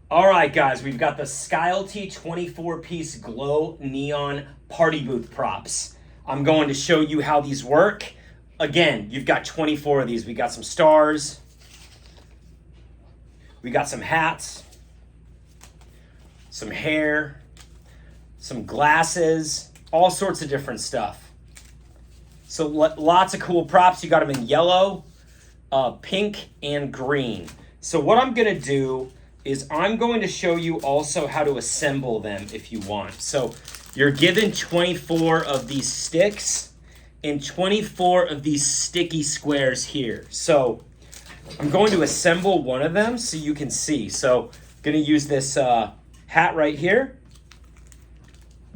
All right, guys, we've got the Skylety 24-piece glow neon party booth props. I'm going to show you how these work. Again, you've got 24 of these. We got some stars. We got some hats, some hair, some glasses, all sorts of different stuff. So lots of cool props. You got them in yellow, pink, and green. So what I'm going to do is I'm going to show you also how to assemble them if you want. So you're given 24 of these sticks and 24 of these sticky squares here. So I'm going to assemble one of them so you can see. So I'm going to use this hat right here.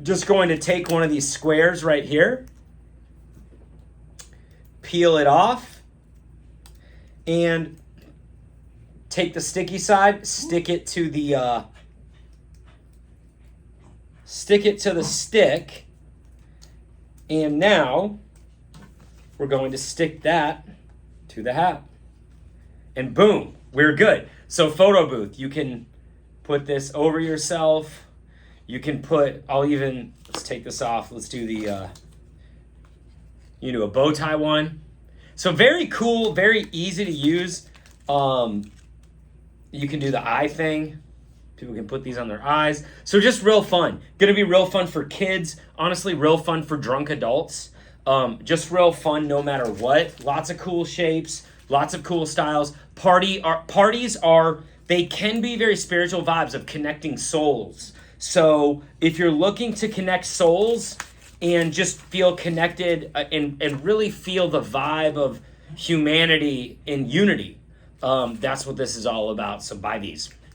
Just going to take one of these squares right here, peel it off, and take the sticky side, stick it to the stick, and now we're going to stick that to the hat. And boom, we're good. So photo booth, you can put this over yourself. You can put, let's take this off. Let's do the, a bow tie one. So very cool, very easy to use. You can do the eye thing. People can put these on their eyes. So just real fun. Gonna be real fun for kids. Honestly, real fun for drunk adults. Just real fun no matter what. Lots of cool shapes, lots of cool styles. Parties they can be very spiritual vibes of connecting souls. So if you're looking to connect souls and just feel connected and really feel the vibe of humanity and unity, that's what this is all about. So buy these.